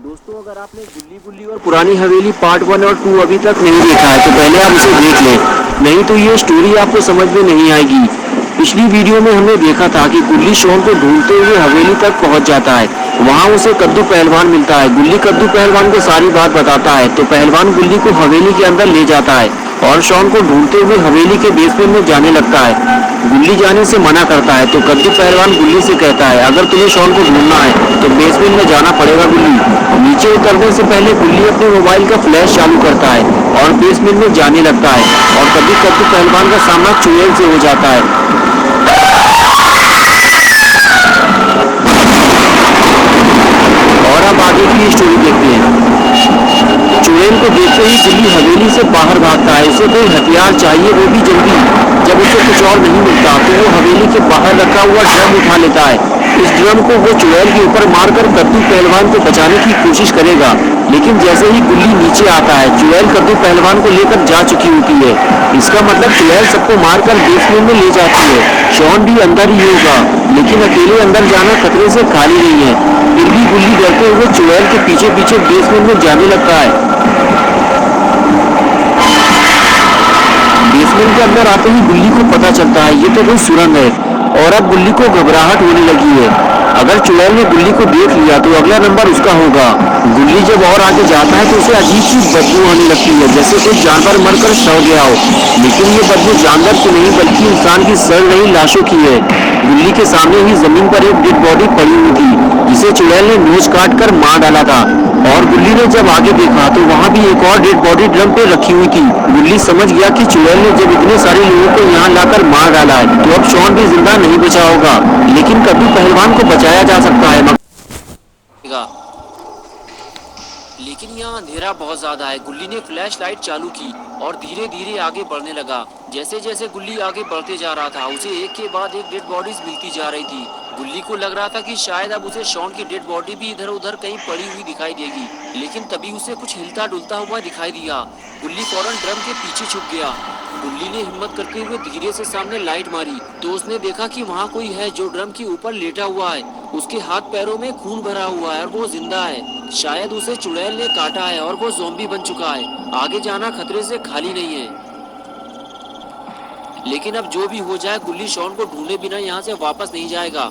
दोस्तों, अगर आपने गुल्ली गुल्ली और पुरानी हवेली पार्ट 1 और 2 अभी तक नहीं देखा है तो पहले आप उसे देख लें, नहीं तो ये स्टोरी आपको समझ में नहीं आएगी। पिछली वीडियो में हमने देखा था कि गुल्ली शॉन को ढूंढते हुए हवेली तक पहुंच जाता है। वहां उसे कद्दू पहलवान मिलता है। गुल्ली कद्दू पहलवान को सारी बात बताता है तो पहलवान गुल्ली को हवेली के अंदर ले जाता है और शॉन को ढूंढते हुए हवेली के बेसमेंट में जाने लगता है। गुल्ली जाने से मना करता है तो कद्दू पहलवान गुल्ली से कहता है, अगर तुम्हें शॉन को ढूंढना है तो बेसमेंट में जाना पड़ेगा गुल्ली। नीचे उतरने से पहले गुल्ली अपने मोबाइल का फ्लैश चालू करता है और बेसमेंट में जाने लगता है और तभी कद्दू पहलवान का सामना चुड़ैल से हो जाता है। और अब आगे की स्टोरी देखते हैं। चुड़ैल को देखते ही गुल्ली हवेली से बाहर भागता है। उसे कोई हथियार चाहिए, वो भी जल्दी। जब उसे कुछ और नहीं मिलता तो वो हवेली के बाहर रखा हुआ ड्रम उठा लेता है। इस ड्रम को वो चुड़ैल के ऊपर मारकर कद्दू पहलवान को बचाने की कोशिश करेगा, लेकिन जैसे ही गुल्ली नीचे आता है चुड़ैल कद्दू पहलवान को लेकर जा चुकी होती है। इसका मतलब चुड़ैल सबको मारकर बेसमेंट में ले जाती है। शॉन भी अंदर ही होगा, लेकिन अकेले अंदर जाना खतरे से खाली नहीं है। फिर भी गुल्ली डरते हुए चुड़ैल के पीछे पीछे बेसमेंट में जाने लगता है। बेसमेंट के अंदर आते ही गुल्ली को पता चलता है ये तो कोई सुरंग है और अब गुल्ली को घबराहट होने लगी है। अगर चुड़ैल ने गुल्ली को देख लिया तो अगला नंबर उसका होगा। गुल्ली जब और आगे जाता है तो उसे अजीब सी बदबू आने लगती है, जैसे कोई जानवर मरकर सड़ गया हो। लेकिन ये बदबू जानवर की नहीं बल्कि इंसान की सड़ रही लाशों की है। गुल्ली के सामने ही जमीन पर एक डेड बॉडी पड़ी हुई थी जिसे चुड़ैल ने नोच काट कर मार डाला था। और गुल्ली ने जब आगे देखा तो वहाँ भी एक और डेड बॉडी ड्रम पे रखी हुई थी। गुल्ली समझ गया कि चुड़ैल ने जब इतने सारे लोगों को यहाँ लाकर मार डाला है तो अब शॉन भी जिंदा नहीं बचा होगा, लेकिन कद्दू पहलवान को बचाया जा सकता है। लेकिन यहाँ अंधेरा बहुत ज्यादा है। गुल्ली ने फ्लैश लाइट चालू की और धीरे धीरे आगे बढ़ने लगा। जैसे जैसे गुल्ली आगे बढ़ते जा रहा था उसे एक के बाद एक डेड बॉडीज मिलती जा रही थी। गुल्ली को लग रहा था कि शायद अब उसे शॉन की डेड बॉडी भी इधर उधर कहीं पड़ी हुई दिखाई देगी, लेकिन तभी उसे कुछ हिलता डुलता हुआ दिखाई दिया। गुल्ली फौरन ड्रम के पीछे छुप गया। गुल्ली ने हिम्मत करते हुए धीरे से सामने लाइट मारी तो उसने देखा कि वहाँ कोई है जो ड्रम के ऊपर लेटा हुआ है। उसके हाथ पैरों में खून भरा हुआ है और वो जिंदा है। शायद उसे चुड़ैल ने काटा है और वो ज़ॉम्बी बन चुका है। आगे जाना खतरे से खाली नहीं है, लेकिन अब जो भी हो जाए गुल्ली शॉन को ढूंढे बिना यहाँ से वापस नहीं जाएगा।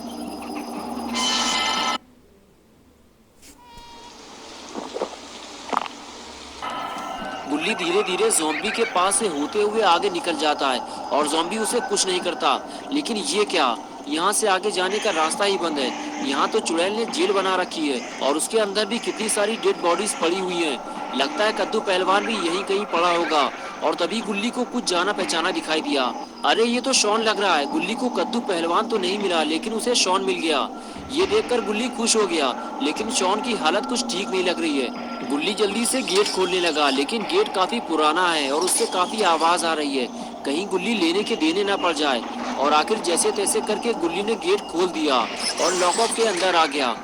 गुल्ली धीरे धीरे ज़ॉम्बी के पास से होते हुए आगे निकल जाता है और ज़ॉम्बी उसे कुछ नहीं करता। लेकिन ये क्या, यहाँ से आगे जाने का रास्ता ही बंद है। यहाँ तो चुड़ैल ने जेल बना रखी है और उसके अंदर भी कितनी सारी डेड बॉडीज पड़ी हुई हैं। लगता है कद्दू पहलवान भी यहीं कहीं पड़ा होगा। और तभी गुल्ली को कुछ जाना पहचाना दिखाई दिया। अरे ये तो शॉन लग रहा है। गुल्ली को कद्दू पहलवान तो नहीं मिला, लेकिन उसे शॉन मिल गया। ये देखकर गुल्ली खुश हो गया, लेकिन शॉन की हालत कुछ ठीक नहीं लग रही है। गुल्ली जल्दी से गेट खोलने लगा, लेकिन गेट काफी पुराना है और उससे काफी आवाज आ रही है। कहीं गुल्ली लेने के देने ना पड़ जाए। और आखिर जैसे तैसे करके गुल्ली ने गेट खोल दिया और लॉकअप के अंदर आ गया।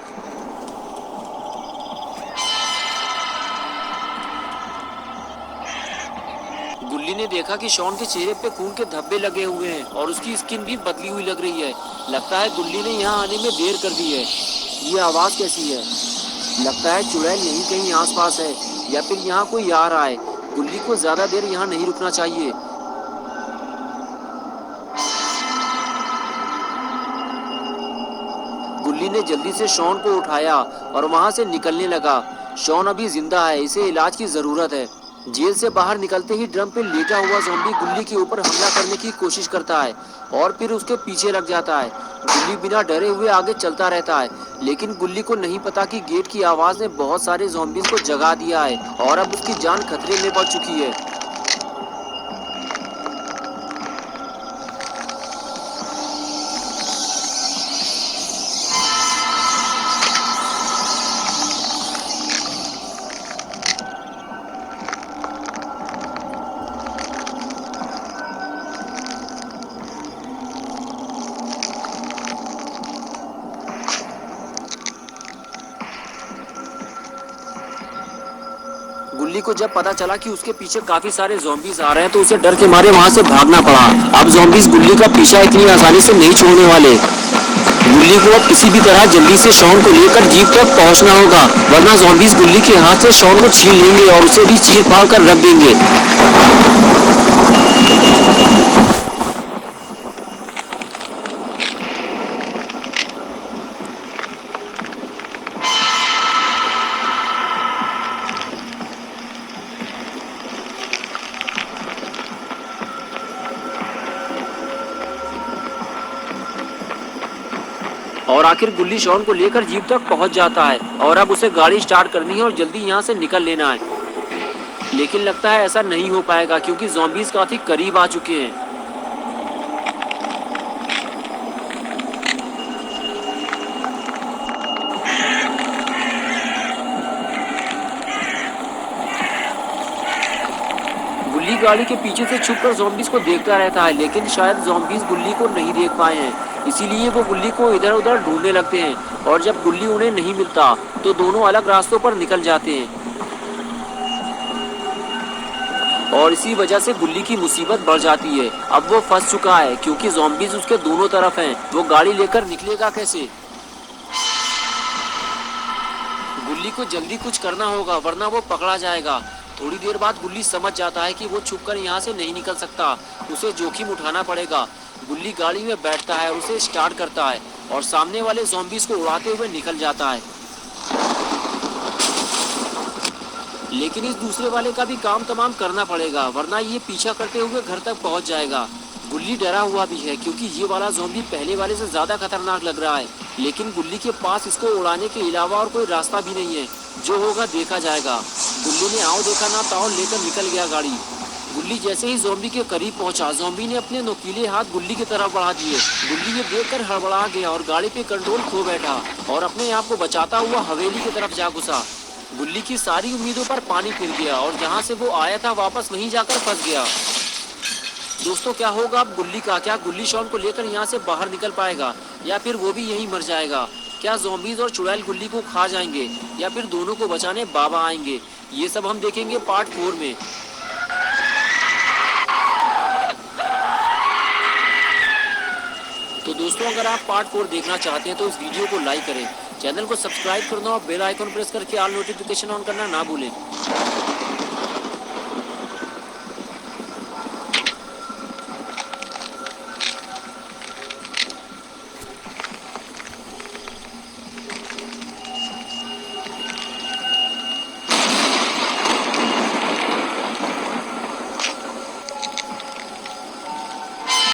गुल्ली ने देखा कि शॉन के चेहरे पे खून के धब्बे लगे हुए हैं और उसकी स्किन भी बदली हुई लग रही है। लगता है गुल्ली ने यहाँ आने में देर कर दी है। ये आवाज कैसी है? लगता है चुड़ैल यहीं कहीं आसपास है या फिर यहाँ कोई आ रहा है। गुल्ली को ज्यादा देर यहाँ नहीं रुकना चाहिए। गुल्ली ने जल्दी से शॉन को उठाया और वहाँ से निकलने लगा। शॉन अभी जिंदा है, इसे इलाज की जरूरत है। जेल से बाहर निकलते ही ड्रम पे लेटा हुआ ज़ॉम्बी गुल्ली के ऊपर हमला करने की कोशिश करता है और फिर उसके पीछे लग जाता है। गुल्ली बिना डरे हुए आगे चलता रहता है, लेकिन गुल्ली को नहीं पता कि गेट की आवाज ने बहुत सारे ज़ॉम्बीज को जगा दिया है और अब उसकी जान खतरे में पड़ चुकी है। गुल्ली को जब पता चला कि उसके पीछे काफी सारे ज़ॉम्बीज आ रहे हैं तो उसे डर के मारे वहां से भागना पड़ा। अब ज़ॉम्बीज गुल्ली का पीछा इतनी आसानी से नहीं छोड़ने वाले। गुल्ली को अब किसी भी तरह जल्दी से शॉन को लेकर जीप तक पहुंचना होगा, वरना ज़ॉम्बीज गुल्ली के हाथ से शॉन को छीन लेंगे और उसे भी चीर फाड़ कर रख देंगे। और आखिर गुल्ली शॉन को लेकर जीप तक पहुंच जाता है और अब उसे गाड़ी स्टार्ट करनी है और जल्दी यहाँ से निकल लेना है। लेकिन लगता है ऐसा नहीं हो पाएगा क्योंकि ज़ॉम्बीज काफी करीब आ चुके हैं। गुल्ली गाड़ी के पीछे से छुपकर ज़ॉम्बीज को देखता रहता है, लेकिन शायद ज़ॉम्बीज गुल्ली को नहीं देख पाए हैं, इसीलिए वो गुल्ली को इधर उधर ढूंढने लगते हैं। और जब गुल्ली उन्हें नहीं मिलता तो दोनों अलग रास्तों पर निकल जाते हैं और इसी वजह से गुल्ली की मुसीबत बढ़ जाती है। अब वो फंस चुका है क्योंकि ज़ॉम्बीज उसके दोनों तरफ हैं। वो गाड़ी लेकर निकलेगा कैसे? गुल्ली को जल्दी कुछ करना होगा वरना वो पकड़ा जाएगा। थोड़ी देर बाद गुल्ली समझ जाता है कि वो छुपकर यहाँ से नहीं निकल सकता, उसे जोखिम उठाना पड़ेगा। गुल्ली गाड़ी में बैठता है और उसे स्टार्ट करता है और सामने वाले ज़ॉम्बीज को उड़ाते हुए निकल जाता है। लेकिन इस दूसरे वाले का भी काम तमाम करना पड़ेगा वरना ये पीछा करते हुए घर तक पहुंच जाएगा। गुल्ली डरा हुआ भी है क्योंकि ये वाला ज़ॉम्बी पहले वाले से ज़्यादा खतरनाक लग रहा है, लेकिन गुल्ली के पास इसको उड़ाने के अलावा और कोई रास्ता भी नहीं है। जो होगा देखा जाएगा। गुल्ली ने आओ देखा ना ताओ लेकर निकल गया गाड़ी। गुल्ली जैसे ही ज़ॉम्बी के करीब पहुंचा, ज़ॉम्बी ने अपने नुकीले हाथ गुल्ली की तरफ बढ़ा दिए। गुल्ली ये देखकर हड़बड़ा गया और गाड़ी पे कंट्रोल खो बैठा और अपने आप को बचाता हुआ हवेली की तरफ जा घुसा। गुल्ली की सारी उम्मीदों पर पानी फिर गया और जहाँ से वो आया था वापस वहीं जाकर फंस गया। दोस्तों क्या होगा अब गुल्ली का? क्या गुल्ली शॉन को लेकर यहाँ से बाहर निकल पाएगा या फिर वो भी यहीं मर जाएगा? क्या ज़ॉम्बीज और चुड़ैल गुल्ली को खा जाएंगे या फिर दोनों को बचाने बाबा आएंगे? ये सब हम देखेंगे पार्ट 4 में। तो दोस्तों अगर आप पार्ट 4 देखना चाहते हैं तो इस वीडियो को लाइक करें, चैनल को सब्सक्राइब करना और बेल आइकन प्रेस करके ऑल नोटिफिकेशन ऑन करना ना भूलें।